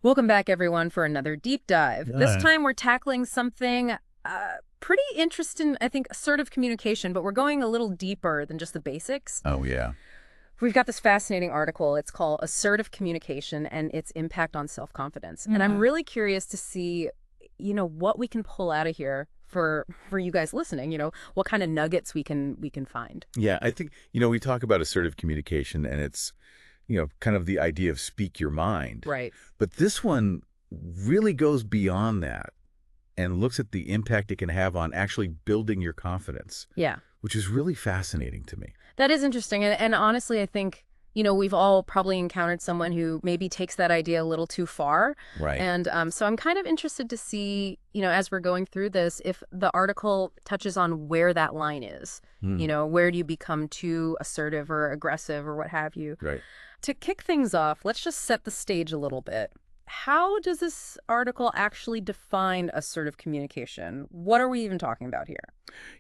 Welcome back, everyone, for another deep dive. This Yeah. time we're tackling something pretty interesting, I think, assertive communication, but we're going a little deeper than just the basics. Oh, yeah. We've got this fascinating article. It's called Assertive Communication and Its Impact on Self-Confidence. And I'm really curious to see, what we can pull out of here for you guys listening, what kind of nuggets we can find. Yeah, I think, we talk about assertive communication and it's, kind of the idea of speak your mind. Right. But this one really goes beyond that and looks at the impact it can have on actually building your confidence, Yeah. which is really fascinating to me. That is interesting. And honestly, I think, we've all probably encountered someone who maybe takes that idea a little too far. Right. And so I'm kind of interested to see, as we're going through this, if the article touches on where that line is. Where do you become too assertive or aggressive or what have you? Right. To kick things off, let's just set the stage a little bit. How does this article actually define assertive communication? What are we even talking about here?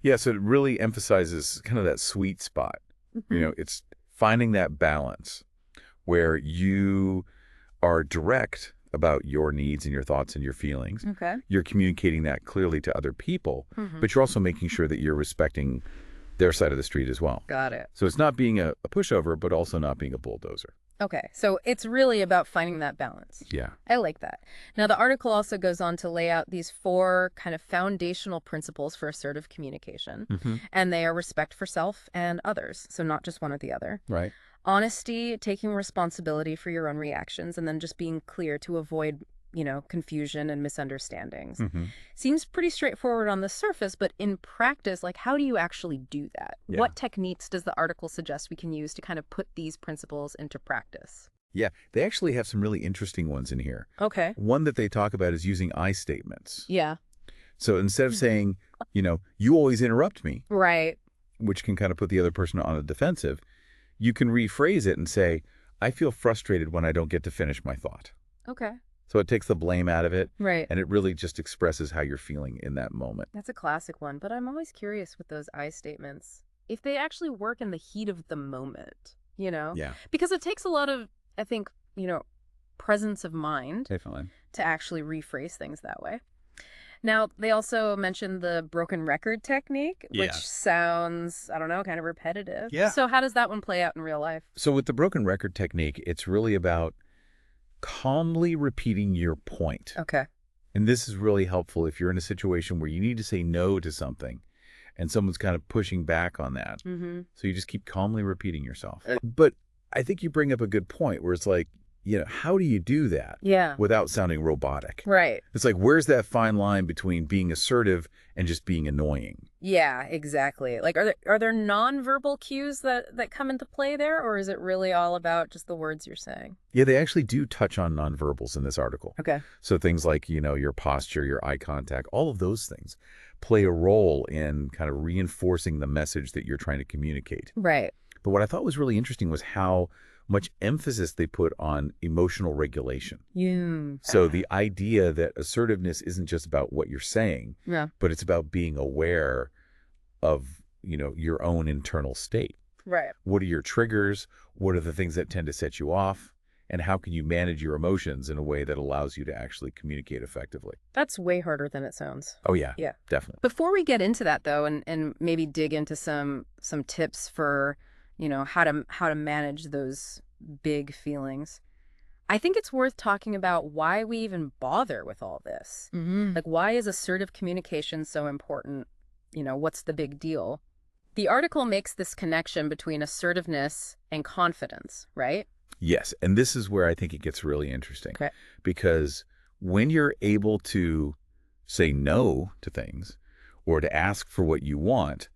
Yeah, so it really emphasizes kind of that sweet spot. It's finding that balance where you are direct about your needs and your thoughts and your feelings. Okay. You're communicating that clearly to other people, Mhm. but you're also making sure that you're respecting their side of the street as well. Got it. So it's not being a pushover, but also not being a bulldozer. Okay, so it's really about finding that balance. Yeah. I like that. Now, the article also goes on to lay out these 4 kind of foundational principles for assertive communication, and they are respect for self and others, so not just one or the other. Right. Honesty, taking responsibility for your own reactions, and then just being clear to avoid, confusion and misunderstandings. Seems pretty straightforward on the surface, but in practice, like, how do you actually do that? Yeah. What techniques does the article suggest we can use to kind of put these principles into practice? Yeah. They actually have some really interesting ones in here. Okay. One that they talk about is using I statements. Yeah. So instead of saying, you always interrupt me, Right. which can kind of put the other person on a defensive, you can rephrase it and say, I feel frustrated when I don't get to finish my thought. Okay. So it takes the blame out of it, Right. and it really just expresses how you're feeling in that moment. That's a classic one, but I'm always curious with those I statements, if they actually work in the heat of the moment, Yeah, Because it takes a lot of, I think, presence of mind definitely. to actually rephrase things that way. Now, they also mentioned the broken record technique, which Yeah. sounds, I don't know, kind of repetitive. Yeah. So how does that one play out in real life? So with the broken record technique, it's really about calmly repeating your point. Okay. And this is really helpful if you're in a situation where you need to say no to something and someone's kind of pushing back on that. Mm-hmm. So you just keep calmly repeating yourself. But I think you bring up a good point where it's like, how do you do that Yeah. without sounding robotic? Right. It's like, where's that fine line between being assertive and just being annoying? Yeah, exactly. Like, are there nonverbal cues that come into play there, or is it really all about just the words you're saying? Yeah, they actually do touch on nonverbals in this article. Okay. So things like, your posture, your eye contact, all of those things play a role in kind of reinforcing the message that you're trying to communicate. Right. But what I thought was really interesting was how much emphasis they put on emotional regulation. So the idea that assertiveness isn't just about what you're saying, Yeah. but it's about being aware of, your own internal state. Right. What are your triggers? What are the things that tend to set you off? And how can you manage your emotions in a way that allows you to actually communicate effectively? That's way harder than it sounds. Oh, yeah. Yeah. Definitely. Before we get into that, though, and maybe dig into some tips for, how to manage those big feelings, I think it's worth talking about why we even bother with all this. Like, why is assertive communication so important? What's the big deal? The article makes this connection between assertiveness and confidence, right? Yes. And this is where I think it gets really interesting. Okay. Because when you're able to say no to things or to ask for what you want,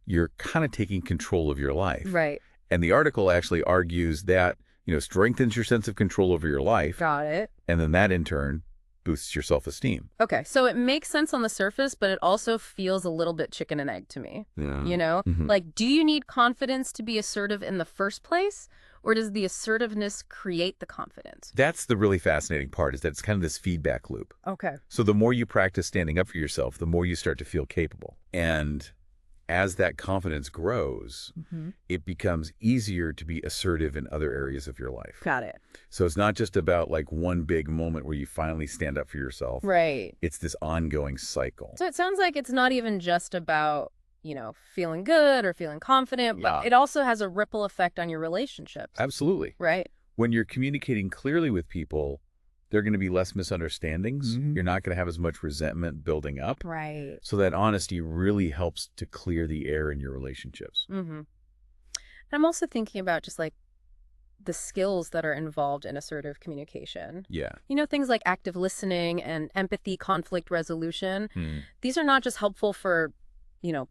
you're kind of taking control of your life. Right. And the article actually argues that, strengthens your sense of control over your life. Got it. And then that in turn boosts your self-esteem. Okay, so it makes sense on the surface, but it also feels a little bit chicken and egg to me. Yeah. Like, do you need confidence to be assertive in the first place? Or does the assertiveness create the confidence? That's the really fascinating part, is that it's kind of this feedback loop. Okay. So the more you practice standing up for yourself, the more you start to feel capable. And as that confidence grows, Mm-hmm. it becomes easier to be assertive in other areas of your life. Got it. So it's not just about like one big moment where you finally stand up for yourself. Right. It's this ongoing cycle. So it sounds like it's not even just about, feeling good or feeling confident, but Yeah, it also has a ripple effect on your relationships, absolutely. right? When you're communicating clearly with people, there are going to be less misunderstandings. Mhm. You're not going to have as much resentment building up. Right. So that honesty really helps to clear the air in your relationships. Mm-hmm. And I'm also thinking about just like the skills that are involved in assertive communication. Yeah. Things like active listening and empathy, conflict resolution. Hmm. These are not just helpful for,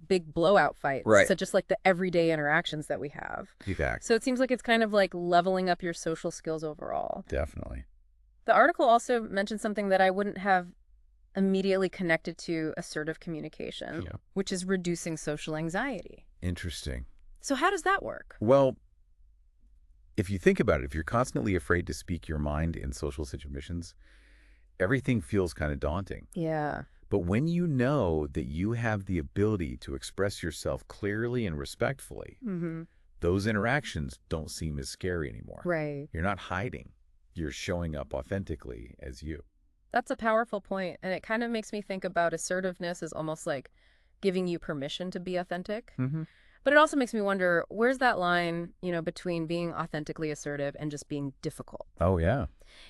big blowout fights, Right. so just like the everyday interactions that we have. Exactly. So it seems like it's kind of like leveling up your social skills overall. Definitely. The article also mentioned something that I wouldn't have immediately connected to assertive communication, Yeah. which is reducing social anxiety. Interesting. So how does that work? Well, if you think about it, if you're constantly afraid to speak your mind in social situations, everything feels kind of daunting. Yeah. But when you know that you have the ability to express yourself clearly and respectfully, Mm-hmm. those interactions don't seem as scary anymore. Right. You're not hiding. You're showing up authentically as you. That's a powerful point, and it kind of makes me think about assertiveness as almost like giving you permission to be authentic. Mm-hmm. But it also makes me wonder, where's that line, between being authentically assertive and just being difficult? Oh, yeah.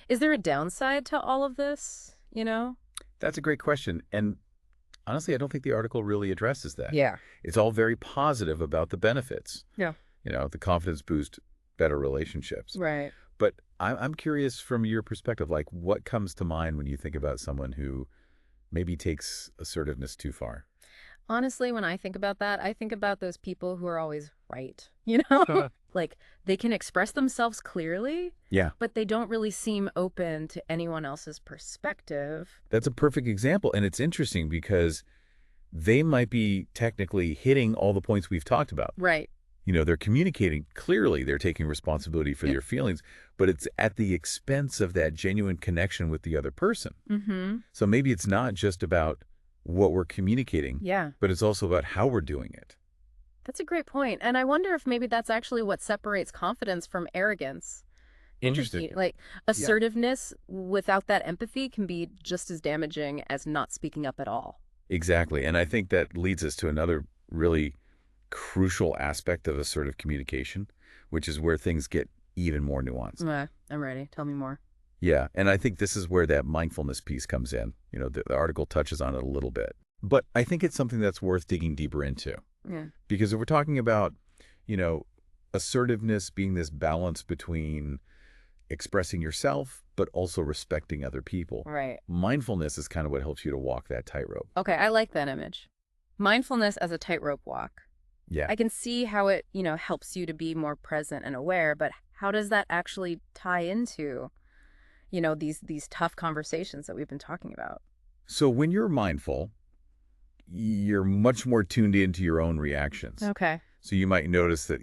Is there a downside to all of this? That's a great question. And honestly, I don't think the article really addresses that. Yeah. It's all very positive about the benefits. Yeah. The confidence boost, better relationships. Right. But I'm curious from your perspective, like what comes to mind when you think about someone who maybe takes assertiveness too far? Honestly, when I think about that, I think about those people who are always right? Like, they can express themselves clearly, Yeah. but they don't really seem open to anyone else's perspective. That's a perfect example. And it's interesting because they might be technically hitting all the points we've talked about. Right. They're communicating clearly, they're taking responsibility for their feelings, but it's at the expense of that genuine connection with the other person. Mm-hmm. So maybe it's not just about what we're communicating, Yeah. but it's also about how we're doing it. That's a great point. And I wonder if maybe that's actually what separates confidence from arrogance. Interesting. Like, assertiveness without that empathy can be just as damaging as not speaking up at all. Exactly. And I think that leads us to another really crucial aspect of assertive communication, which is where things get even more nuanced. I'm ready. Tell me more. Yeah. And I think this is where that mindfulness piece comes in. The article touches on it a little bit. But I think it's something that's worth digging deeper into. Yeah. Because if we're talking about, assertiveness being this balance between expressing yourself, but also respecting other people. Right. Mindfulness is kind of what helps you to walk that tightrope. Okay, I like that image. Mindfulness as a tightrope walk. Yeah. I can see how it, helps you to be more present and aware, but how does that actually tie into, these tough conversations that we've been talking about? So when you're mindful, you're much more tuned into your own reactions. Okay. So you might notice that,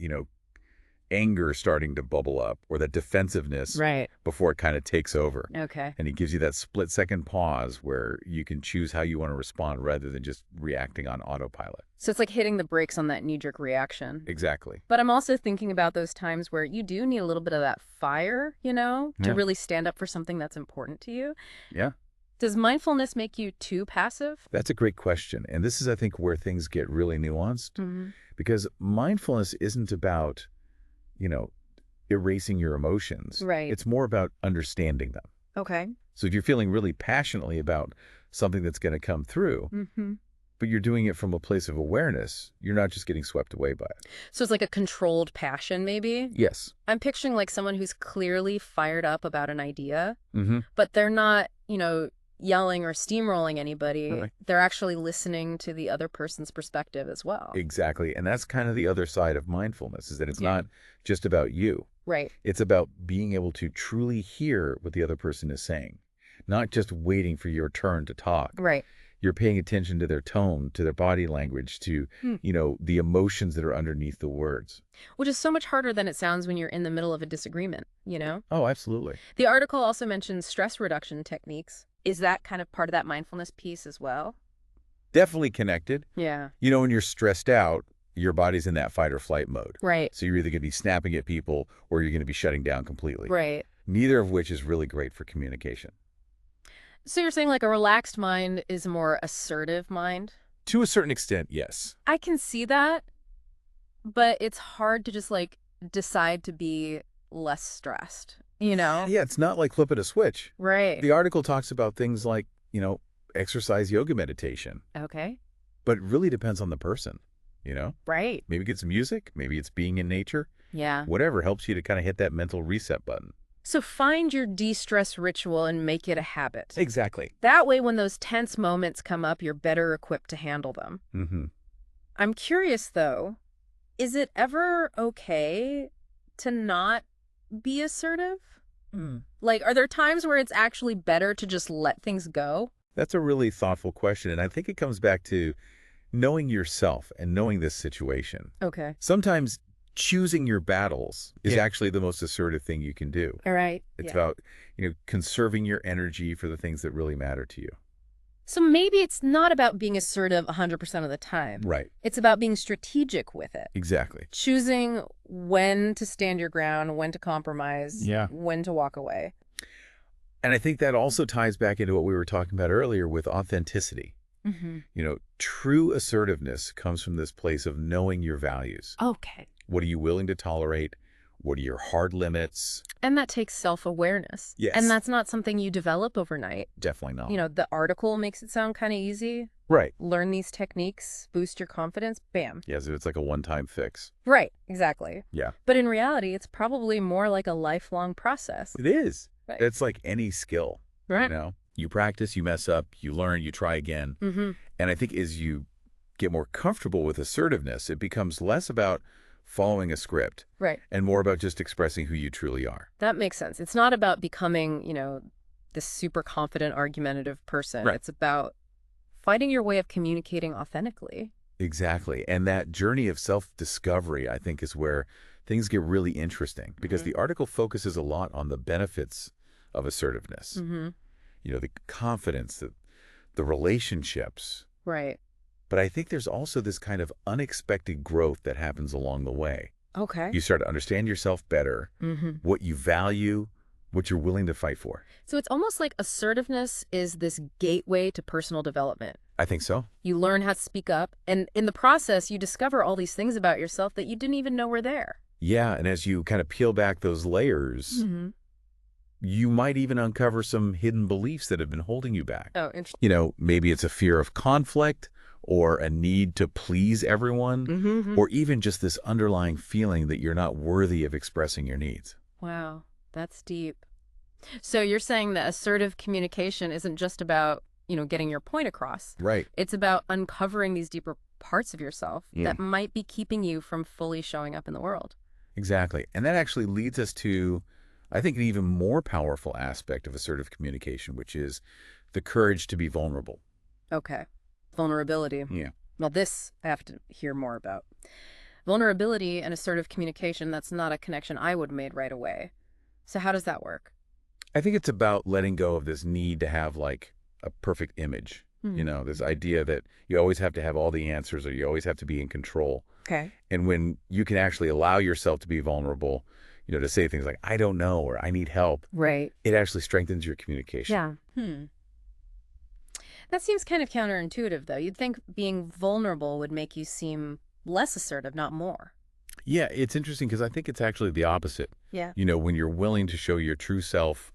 anger starting to bubble up or that defensiveness Right. before it kind of takes over. Okay. And he gives you that split-second pause where you can choose how you want to respond rather than just reacting on autopilot. So it's like hitting the brakes on that knee-jerk reaction. Exactly. But I'm also thinking about those times where you do need a little bit of that fire, to Yeah. really stand up for something that's important to you. Yeah. Does mindfulness make you too passive? That's a great question. And this is, I think, where things get really nuanced Mm-hmm. because mindfulness isn't about, erasing your emotions. Right. It's more about understanding them. Okay. So if you're feeling really passionately about something that's going to come through, Mm-hmm. but you're doing it from a place of awareness, you're not just getting swept away by it. So it's like a controlled passion, maybe? Yes. I'm picturing like someone who's clearly fired up about an idea, Mm-hmm. but they're not, yelling or steamrolling anybody. Right. They're actually listening to the other person's perspective as well. Exactly. And that's kind of the other side of mindfulness is that it's Yeah. not just about you. Right. It's about being able to truly hear what the other person is saying, not just waiting for your turn to talk. Right. You're paying attention to their tone, to their body language, to, the emotions that are underneath the words. Which is so much harder than it sounds when you're in the middle of a disagreement? Oh, absolutely. The article also mentions stress reduction techniques. Is that kind of part of that mindfulness piece as well? Definitely connected. Yeah. When you're stressed out, your body's in that fight or flight mode. Right. So you're either going to be snapping at people or you're going to be shutting down completely. Right. Neither of which is really great for communication. So you're saying like a relaxed mind is a more assertive mind? To a certain extent, yes. I can see that, but it's hard to just like decide to be less stressed, you know? Yeah, it's not like flipping a switch. Right. The article talks about things like, exercise, yoga, meditation, Okay. but it really depends on the person. Right. Maybe it's music, maybe it's being in nature, Yeah. whatever helps you to kind of hit that mental reset button. So find your de-stress ritual and make it a habit. Exactly. That way, when those tense moments come up, you're better equipped to handle them. Mm-hmm. I'm curious, though, is it ever okay to not be assertive? Like, are there times where it's actually better to just let things go? That's a really thoughtful question, and I think it comes back to knowing yourself and knowing this situation. Okay. Sometimes choosing your battles is Yeah. actually the most assertive thing you can do. All right. It's Yeah. about, conserving your energy for the things that really matter to you. So maybe it's not about being assertive 100% of the time. Right. It's about being strategic with it. Exactly. Choosing when to stand your ground, when to compromise, Yeah. when to walk away. And I think that also ties back into what we were talking about earlier with authenticity. Mm-hmm. True assertiveness comes from this place of knowing your values. Okay. What are you willing to tolerate? What are your hard limits? And that takes self-awareness. Yes. And that's not something you develop overnight. Definitely not. The article makes it sound kind of easy. Right. Learn these techniques, boost your confidence, bam. Yeah, so it's like a one-time fix. Right, exactly. Yeah. But in reality, it's probably more like a lifelong process. It is. Right. It's like any skill. Right. You practice, you mess up, you learn, you try again. Mm-hmm. And I think as you get more comfortable with assertiveness, it becomes less about following a script Right. and more about just expressing who you truly are. That makes sense. It's not about becoming, this super confident, argumentative person. Right. It's about finding your way of communicating authentically. Exactly. And that journey of self-discovery, I think, is where things get really interesting because the article focuses a lot on the benefits of assertiveness. Mm-hmm. The confidence, the relationships. Right. But I think there's also this kind of unexpected growth that happens along the way. Okay. You start to understand yourself better, Mm-hmm. what you value, what you're willing to fight for. So it's almost like assertiveness is this gateway to personal development. I think so. You learn how to speak up, and in the process, you discover all these things about yourself that you didn't even know were there. Yeah, and as you kind of peel back those layers, Mm-hmm. you might even uncover some hidden beliefs that have been holding you back. Oh, interesting. Maybe it's a fear of conflict or a need to please everyone, Mm-hmm. or even just this underlying feeling that you're not worthy of expressing your needs. Wow, that's deep. So you're saying that assertive communication isn't just about, getting your point across. Right. It's about uncovering these deeper parts of yourself Yeah. that might be keeping you from fully showing up in the world. Exactly. And that actually leads us to, I think, an even more powerful aspect of assertive communication, which is the courage to be vulnerable. Okay. Vulnerability. Yeah. Well, this I have to hear more about. Vulnerability and assertive communication, that's not a connection I would have made right away. So how does that work? I think it's about letting go of this need to have like a perfect image. This idea that you always have to have all the answers or you always have to be in control. Okay. And when you can actually allow yourself to be vulnerable, to say things like, I don't know, or I need help, Right. it actually strengthens your communication. Yeah. That seems kind of counterintuitive, though. You'd think being vulnerable would make you seem less assertive, not more. Yeah, it's interesting because I think it's actually the opposite. Yeah. When you're willing to show your true self,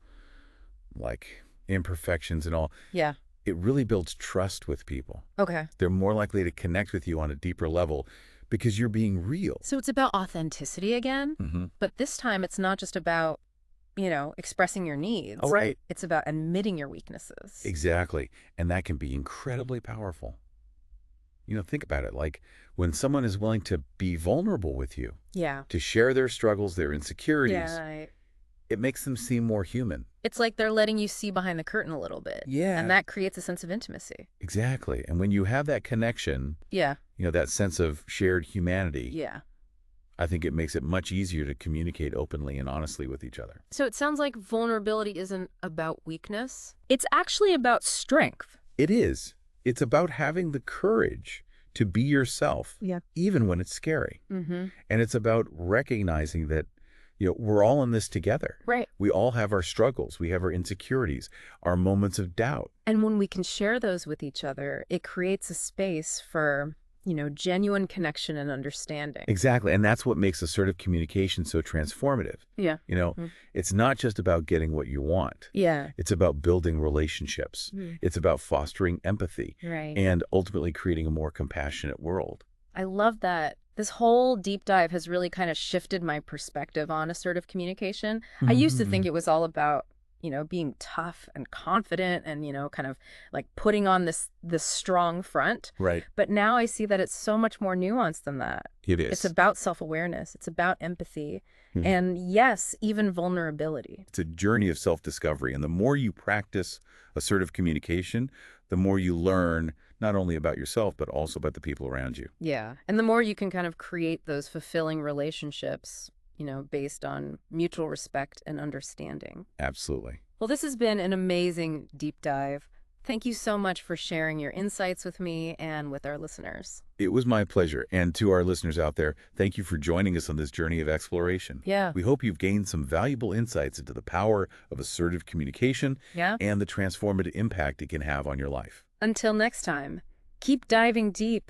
like imperfections and all, Yeah. it really builds trust with people. Okay. They're more likely to connect with you on a deeper level because you're being real. So it's about authenticity again, Mm-hmm. but this time it's not just about, expressing your needs. Oh, right. It's about admitting your weaknesses. Exactly. And that can be incredibly powerful. Think about it. Like when someone is willing to be vulnerable with you, Yeah. to share their struggles, their insecurities, Yeah. it makes them seem more human. It's like they're letting you see behind the curtain a little bit. Yeah. And that creates a sense of intimacy. Exactly. And when you have that connection, Yeah. that sense of shared humanity, Yeah. I think it makes it much easier to communicate openly and honestly with each other. So it sounds like vulnerability isn't about weakness. It's actually about strength. It is. It's about having the courage to be yourself, Yeah. even when it's scary. Mm-hmm. And it's about recognizing that, we're all in this together. Right. We all have our struggles. We have our insecurities, our moments of doubt. And when we can share those with each other, it creates a space for, genuine connection and understanding. Exactly. And that's what makes assertive communication so transformative. Yeah. You know, Mm. it's not just about getting what you want. Yeah. It's about building relationships. Mm. It's about fostering empathy Right. and ultimately creating a more compassionate world. I love that. This whole deep dive has really kind of shifted my perspective on assertive communication. I used to think it was all about, being tough and confident and, kind of like putting on this strong front. Right. But now I see that it's so much more nuanced than that. It It's is. about self-awareness. It's about empathy. Mhm. And yes, even vulnerability. It's a journey of self-discovery. And the more you practice assertive communication, the more you learn not only about yourself, but also about the people around you. Yeah. And the more you can kind of create those fulfilling relationships, based on mutual respect and understanding. Absolutely. Well, this has been an amazing deep dive. Thank you so much for sharing your insights with me and with our listeners. It was my pleasure. And to our listeners out there, thank you for joining us on this journey of exploration. Yeah. We hope you've gained some valuable insights into the power of assertive communication Yeah. and the transformative impact it can have on your life. Until next time, keep diving deep